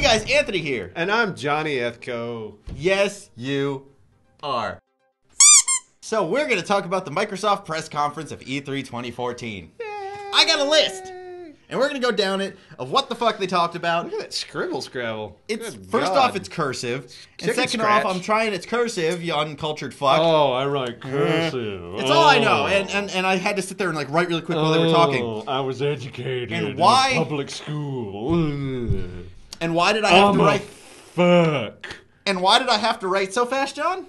guys, Anthony here. And I'm Johnny Ethco. Yes, you are. So we're going to talk about the Microsoft press conference of E3 2014. Yay. I got a list. And we're going to go down it of what the fuck they talked about. Look at that scribble scrabble. First off, it's cursive. And second off, I'm trying it's cursive, you uncultured fuck. Oh, I write cursive. It's all I know. And I had to sit there and like write really quick while they were talking. I was educated in public school. And why did I have to write? Fuck. And why did I have to write so fast, John?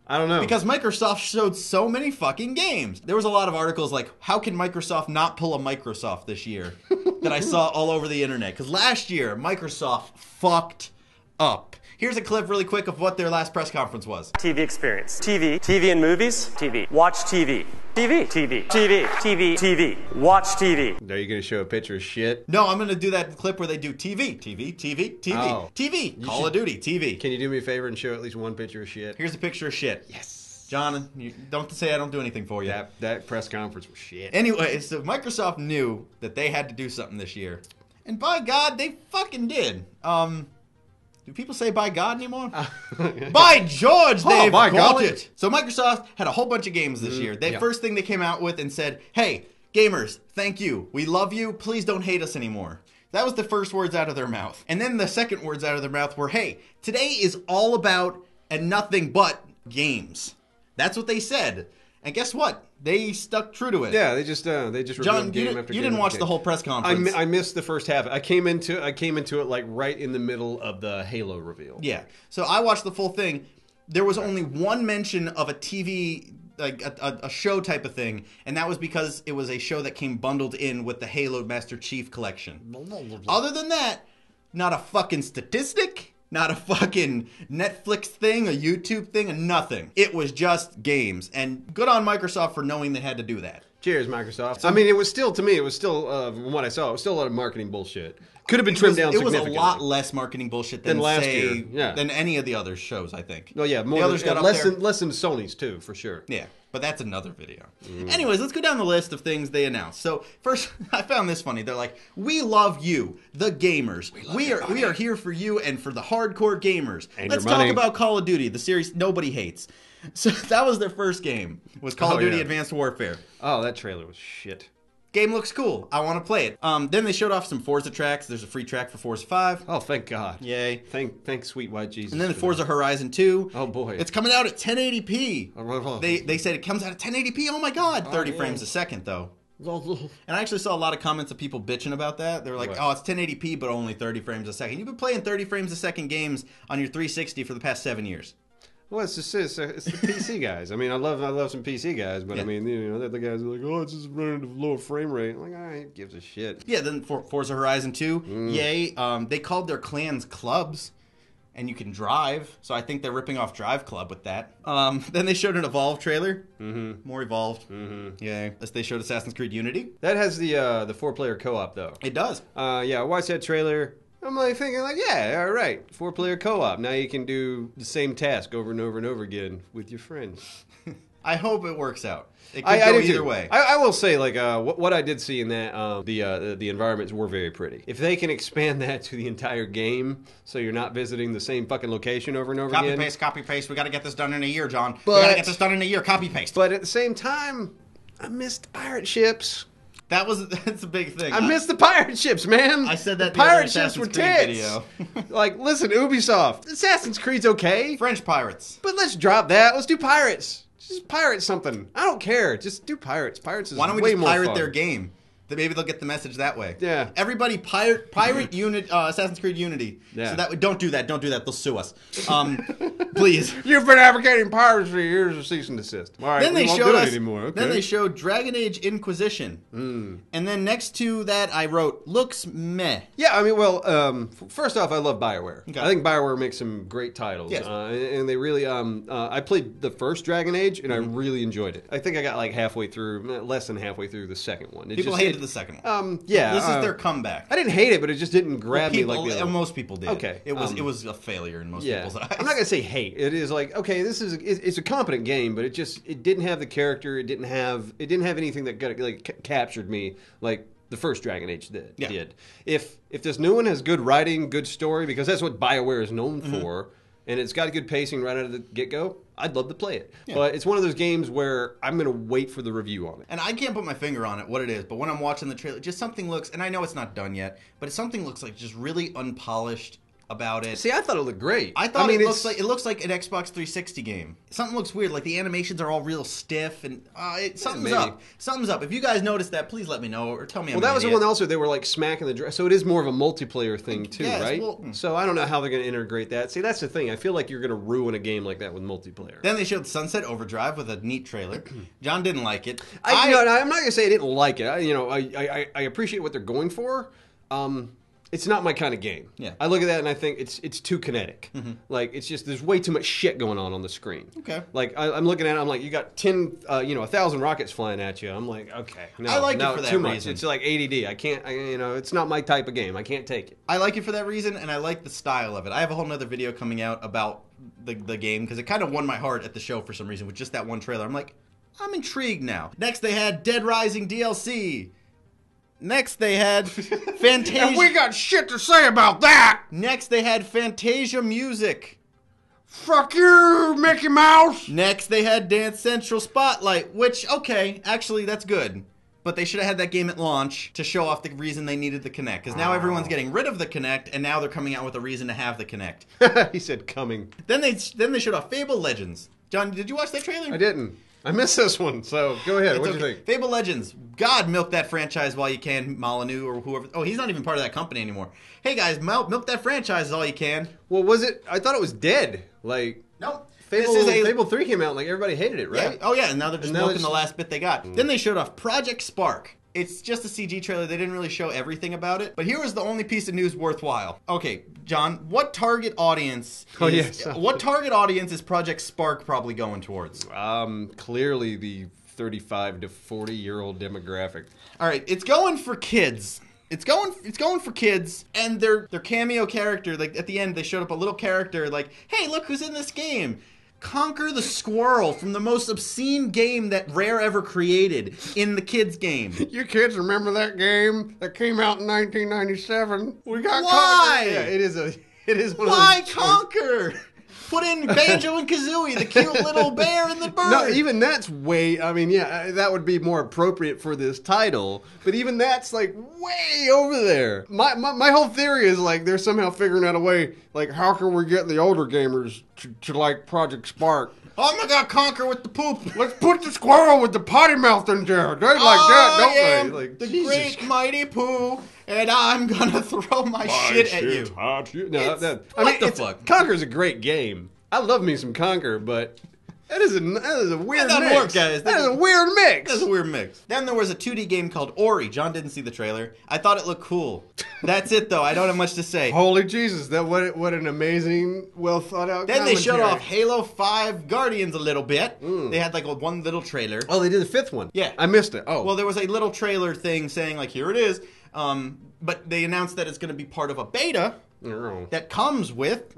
I don't know. Because Microsoft showed so many fucking games. There was a lot of articles like, how can Microsoft not pull a Microsoft this year? That I saw all over the internet. Because last year, Microsoft fucked up. Here's a clip really quick of what their last press conference was. TV experience. TV and movies. TV. Watch TV. TV. Watch TV. Are you going to show a picture of shit? No, I'm going to do that clip where they do TV. Oh. TV. Call of Duty. TV. Can you do me a favor and show at least one picture of shit? Here's a picture of shit. Yes. John, you don't say I don't do anything for you. That press conference was shit. Anyway, so Microsoft knew that they had to do something this year. And by God, they fucking did. Do people say by God anymore? By George, they've got it. So Microsoft had a whole bunch of games this year. First thing they came out with and said, hey, gamers, thank you. We love you. Please don't hate us anymore. That was the first words out of their mouth. And then the second words out of their mouth were, hey, today is all about and nothing but games. That's what they said. And guess what? They stuck true to it. Yeah, they just John, you didn't watch the whole press conference. I missed the first half. I came into it like right in the middle of the Halo reveal. Yeah. So I watched the full thing. There was only one mention of a TV, like a show type of thing, and that was because it was a show that came bundled in with the Halo Master Chief Collection. Other than that, not a fucking statistic. Not a fucking Netflix thing, a YouTube thing, and nothing. It was just games. And good on Microsoft for knowing they had to do that. Cheers, Microsoft. I mean, it was still, from what I saw, it was still a lot of marketing bullshit. Could have been trimmed down significantly. It was a lot less marketing bullshit than last year. Yeah. Than any of the other shows, I think. Oh, yeah. More the others got less than Sony's, too, for sure. Yeah. But that's another video. Anyways, let's go down the list of things they announced. So first, I found this funny. They're like, "We love you, the gamers. We are here for you and for the hardcore gamers. And let's talk about Call of Duty, the series nobody hates." So that was their first game. Was Call of Duty Advanced Warfare. Oh, that trailer was shit. Game looks cool. I want to play it. Then they showed off some Forza tracks. There's a free track for Forza 5. Oh, thank God. Yay. Thank sweet white Jesus. And then the Forza Horizon 2. Oh, boy. It's coming out at 1080p. They said it comes out at 1080p. Oh, my God. 30 frames a second, though. And I actually saw a lot of comments of people bitching about that. They were like, oh, it's 1080p, but only 30 frames a second. You've been playing 30 frames a second games on your 360 for the past 7 years. Well, it's the PC guys. I mean, I love some PC guys, but I mean, they're the guys who are like, oh, it's just running at a lower frame rate. I'm like, all right, gives a shit. Yeah, then Forza Horizon 2, yay. They called their clans clubs, and you can drive. So I think they're ripping off Drive Club with that. Then they showed an Evolve trailer. More Evolved. Yay. They showed Assassin's Creed Unity. That has the 4-player co-op, though. It does. Yeah, I watched that trailer. I'm like thinking, like, yeah, all right, 4-player co-op. Now you can do the same task over and over and over again with your friends. I hope it works out. It could go either way. I will say, like, what I did see in that, the environments were very pretty. If they can expand that to the entire game, so you're not visiting the same fucking location over and over again. Copy paste. We got to get this done in a year, John. We got to get this done in a year. Copy paste. But at the same time, I missed pirate ships. That's a big thing. I missed the pirate ships, man. I said that the pirate ships were tits. Video. Like, listen, Ubisoft, Assassin's Creed's okay. French pirates. But let's drop that. Let's do pirates. Just pirate something. I don't care. Just do pirates. Pirates is way more fun. Why don't we just pirate their game? Maybe they'll get the message that way. Yeah. Everybody pirate Assassin's Creed Unity. Yeah. So don't do that. Don't do that. They'll sue us. Please. You've been advocating piracy. Here's a cease and desist. All right. Then they won't showed do us. it anymore. Okay. Then they showed Dragon Age Inquisition. And then next to that, I wrote looks meh. Yeah. I mean, well, first off, I love BioWare. Okay. I think BioWare makes some great titles. Yes. And they really. I played the first Dragon Age, and I really enjoyed it. I think I got like halfway through, less than halfway through the second one. People hated the second one. Yeah, this is their comeback. I didn't hate it, but it just didn't grab me like the other. Most people did. Okay, it was a failure in most people's eyes. I'm not gonna say hate. It is like, okay, it's a competent game, but it didn't have the character. It didn't have anything that captured me like the first Dragon Age did. If this new one has good writing, good story, because that's what BioWare is known for, and it's got good pacing right out of the get-go, I'd love to play it. Yeah. But it's one of those games where I'm going to wait for the review on it. And I can't put my finger on it, what it is, but when I'm watching the trailer, just something looks, and I know it's not done yet, but something looks like just really unpolished about it. See, I thought it looked great. I thought it looks like an Xbox 360 game. Something looks weird, like the animations are all real stiff, and something's up. Something's up. If you guys noticed that, please let me know or tell me. Well, that was the one also they were like smacking the so it is more of a multiplayer thing too, right? Well, so I don't know how they're going to integrate that. See, that's the thing. I feel like you're going to ruin a game like that with multiplayer. Then they showed Sunset Overdrive with a neat trailer. John didn't like it. I'm not going to say I didn't like it. I appreciate what they're going for. It's not my kind of game. Yeah. I look at that and I think it's too kinetic. Like, it's just, there's way too much shit going on the screen. Okay. Like, I'm looking at it, I'm like, you got 1,000 rockets flying at you. I'm like, okay. No, I like it for that too reason. Much. It's like ADD. I can't, it's not my type of game. I can't take it. I like it for that reason, and I like the style of it. I have a whole nother video coming out about the game, because it kind of won my heart at the show for some reason with just that one trailer. I'm like, I'm intrigued now. Next, they had Dead Rising DLC. Next, they had Fantasia. And we got shit to say about that. Next, they had Fantasia Music. Fuck you, Mickey Mouse. Next, they had Dance Central Spotlight, which, okay, actually, that's good. But they should have had that game at launch to show off the reason they needed the Kinect. Because now everyone's getting rid of the Kinect, and now they're coming out with a reason to have the Kinect. He said coming. Then they showed off Fable Legends. John, did you watch that trailer? I didn't. I missed this one, so go ahead. What do you think? Fable Legends. God, milk that franchise while you can, Molyneux or whoever. Oh, he's not even part of that company anymore. Hey, guys, milk that franchise all you can. Well, was it? I thought it was dead. Like, nope. Fable 3 came out, and like, everybody hated it, right? Yeah. Oh, yeah, and now they're just milking the last bit they got. Then they showed off Project Spark. It's just a CG trailer. They didn't really show everything about it. But here was the only piece of news worthwhile. Okay, John, what target audience what target audience is Project Spark probably going towards? Clearly the 35 to 40-year-old demographic. All right, it's going for kids. It's going for kids, and their cameo character, like at the end they showed up a little character like, "Hey, look who's in this game." Conker the Squirrel from the most obscene game that Rare ever created in the kids' game. You kids remember that game that came out in 1997? We got Why? Conker. Yeah, it is one Why of those Conker? Put in Banjo and Kazooie, the cute little bear and the bird. No, even that's way, that would be more appropriate for this title, but even that's like way over there. My whole theory is like they're somehow figuring out a way, like how can we get the older gamers to like Project Spark? Oh my God, Conker with the poop. Let's put the squirrel with the potty mouth in there. They like that, don't they? Like, the great mighty Pooh, and I'm gonna throw my shit at you. No, what the fuck? Conker's a great game. I love me some Conker, but that is a weird mix. Work, guys. That is a weird mix. That's a weird mix. Then there was a 2D game called Ori. John didn't see the trailer. I thought it looked cool. That's it, though. I don't have much to say. Holy Jesus. What an amazing, well thought out Then they showed off Halo 5 Guardians a little bit. They had like one little trailer. Oh, they did the fifth one? Yeah. I missed it. Oh. Well, there was a little trailer thing saying like, here it is. But they announced that it's going to be part of a beta that comes with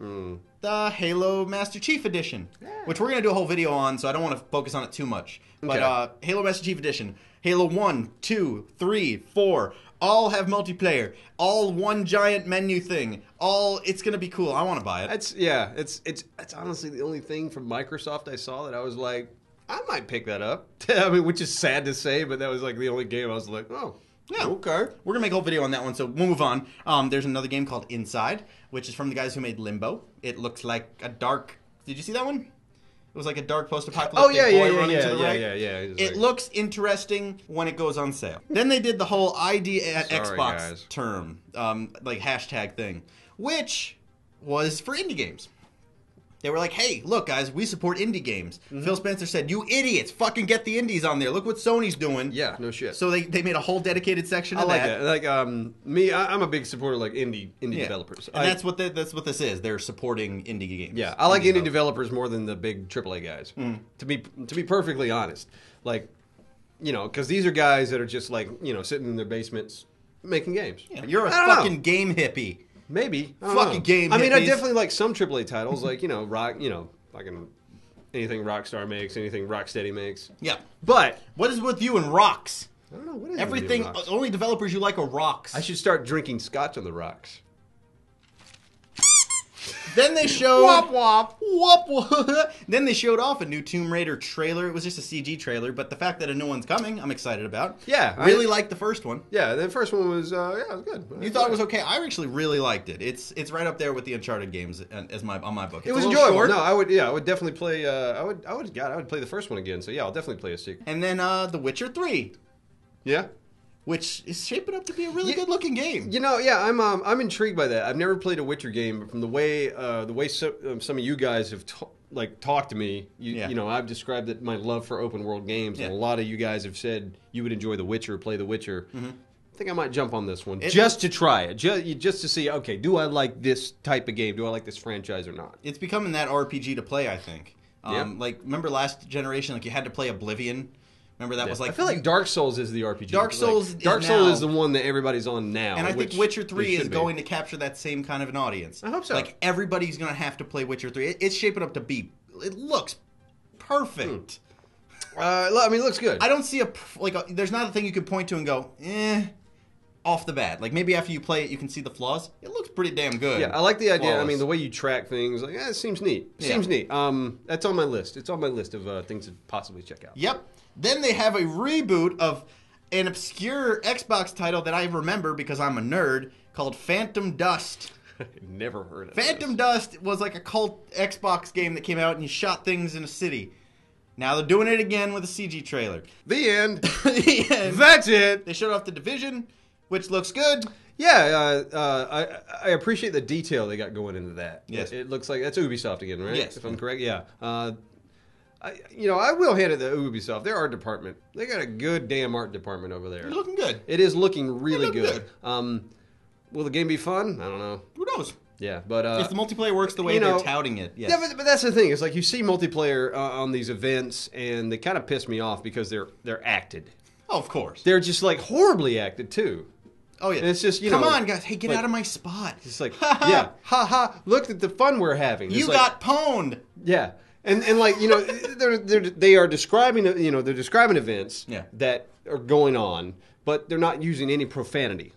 the Halo Master Chief Edition, which we're going to do a whole video on, so I don't want to focus on it too much. But Halo Master Chief Edition, Halo 1, 2, 3, 4, all have multiplayer, all one giant menu thing, it's going to be cool. I want to buy it. It's honestly the only thing from Microsoft I saw that I was like, I might pick that up. Which is sad to say, but that was like the only game I was like, oh. Yeah, okay. We're going to make a whole video on that one, so we'll move on. There's another game called Inside, which is from the guys who made Limbo. It looks like a dark... Did you see that one? It was like a dark post-apocalyptic boy running to the right. Yeah. It looks interesting when it goes on sale. Then they did the whole ID at Xbox term, like hashtag thing, which was for indie games. They were like, hey, look, guys, we support indie games. Phil Spencer said, you idiots, fucking get the indies on there. Look what Sony's doing. Yeah, no shit. So they made a whole dedicated section of that. Like me, I'm a big supporter of like indie developers. And that's what this is. They're supporting indie games. Yeah, I like indie developers more than the big AAA guys. To be perfectly honest. Like, because these are guys that are just like, sitting in their basements making games. Yeah, you're a fucking game hippie. Maybe. Fucking game. I mean, I definitely like some AAA titles, like fucking anything Rockstar makes, anything Rocksteady makes. Yeah. But what is with you and rocks? I don't know what is Everything. Only developers you like are rocks. I should start drinking scotch on the rocks. Then they showed wop wop wop wop. Then they showed off a new Tomb Raider trailer. It was just a CG trailer, but the fact that a new one's coming, I'm excited about. Yeah, really liked the first one. Yeah, the first one was it was good. You thought it was okay? I actually really liked it. It's right up there with the Uncharted games as on my book. It was enjoyable. Short. No, I would definitely play. I would play the first one again. So yeah, I'll definitely play a sequel. And then The Witcher 3. Yeah. Which is shaping up to be a really good-looking game. You know, yeah, I'm intrigued by that. I've never played a Witcher game, but from the way some of you guys have talked to me, you know, I've described my love for open-world games, and a lot of you guys have said you would enjoy The Witcher, play The Witcher. Mm-hmm. I think I might jump on this one just to try it, just to see. Okay, do I like this type of game? Do I like this franchise or not? It's becoming that RPG to play, I think. Like, remember last generation? Like, you had to play Oblivion. Remember that was like... I feel like Dark Souls is the RPG. Dark Souls is the one that everybody's on now. And I think Witcher 3 is going to capture that same kind of an audience. I hope so. Like, everybody's going to have to play Witcher 3. It's shaping up to be... It looks perfect. I mean, it looks good. I don't see there's not a thing you can point to and go, off the bat. Like, maybe after you play it, you can see the flaws. It looks pretty damn good. Yeah, I like the idea. Flawless. I mean, the way you track things, like, it seems neat. Seems neat. That's on my list. It's on my list of things to possibly check out. Yep. Then they have a reboot of an obscure Xbox title that I remember because I'm a nerd called Phantom Dust. Never heard of it. Phantom Dust was like a cult Xbox game that came out and you shot things in a city. Now they're doing it again with a CG trailer. The end. The end. That's it. They showed off The Division, which looks good. Yeah, I appreciate the detail they got going into that. Yes. It looks like that's Ubisoft again, right? Yes. If I'm correct, yeah. I will hand it to Ubisoft. Their art department. They got a good damn art department over there. It's looking good. It is looking really good. Will the game be fun? I don't know. Who knows? Yeah, but if the multiplayer works the way they're touting it, yes. Yeah, but that's the thing. It's like you see multiplayer on these events, and they kind of piss me off because they're acted. Oh, of course. They're just like horribly acted too. Oh yeah. And it's just come on, guys. Hey, get out of my spot. It's like yeah, ha ha. Look at the fun we're having. You got pwned. Yeah. And like they are describing they're describing events that are going on, but they're not using any profanity.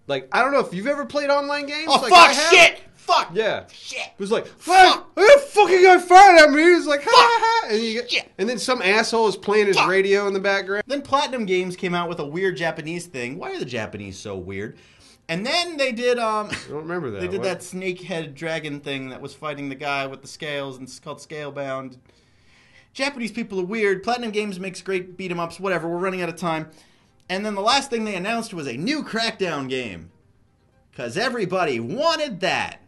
Like I don't know if you've ever played online games. Oh like fuck shit! Fuck yeah! Shit! It was like fuck! That fucking guy fired at me. It was like ha ha! And then some asshole is playing his radio in the background. Then Platinum Games came out with a weird Japanese thing. Why are the Japanese so weird? And then they did I don't remember that. They did that snake head dragon thing that was fighting the guy with the scales, and it's called Scalebound. Japanese people are weird. Platinum Games makes great beat 'em ups, whatever. We're running out of time. And then the last thing they announced was a new Crackdown game. Cause everybody wanted that.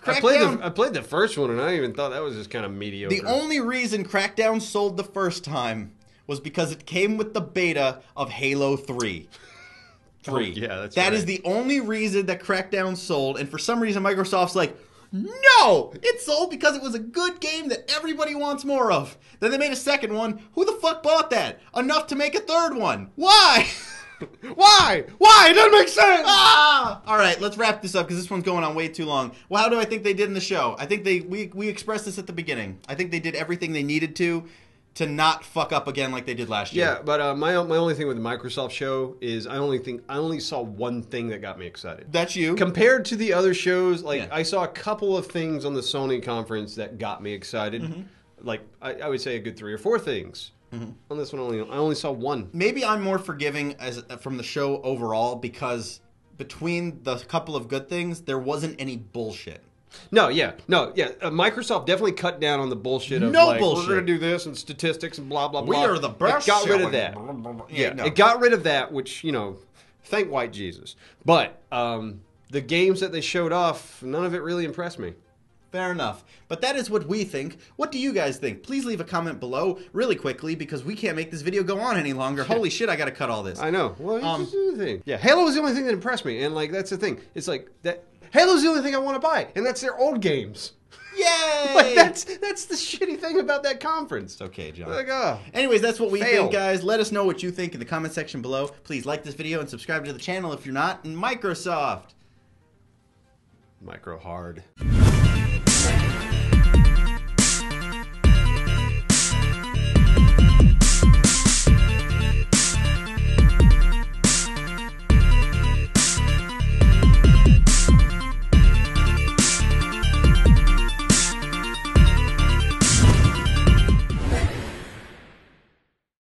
I played the first one, and I even thought that was just kind of mediocre. The only reason Crackdown sold the first time was because it came with the beta of Halo 3. Oh, yeah, that's That is the only reason that Crackdown sold, and for some reason Microsoft's like, no! It sold because it was a good game that everybody wants more of. Then they made a second one. Who the fuck bought that? Enough to make a third one. Why? Why? It doesn't make sense! Ah! All right, let's wrap this up because this one's going on way too long. Well, how do I think they did in the show? I think we expressed this at the beginning. I think they did everything they needed to not fuck up again like they did last year. Yeah, but my only thing with the Microsoft show is I only saw one thing that got me excited. That's you. Compared to the other shows, I saw a couple of things on the Sony conference that got me excited. Mm-hmm. Like I would say a good 3 or 4 things. Mm-hmm. On this one, I only saw one. Maybe I'm more forgiving from the show overall because between the couple of good things, there wasn't any bullshit. No. Microsoft definitely cut down on the bullshit of bullshit. We're going to do this and statistics and blah blah blah. We are the best. It got rid of that. It got rid of that, which thank white Jesus. But the games that they showed off, none of it really impressed me. Fair enough. But that is what we think. What do you guys think? Please leave a comment below really quickly because we can't make this video go on any longer. Holy shit, I got to cut all this. I know. Well, this is the thing. Yeah, Halo was the only thing that impressed me. And that's the thing. It's like that. Halo's the only thing I want to buy. And that's their old games. Yay! That's the shitty thing about that conference. It's okay, John. Anyways, that's what we think, guys. Let us know what you think in the comment section below. Please like this video and subscribe to the channel if you're not in Microsoft. Micro hard.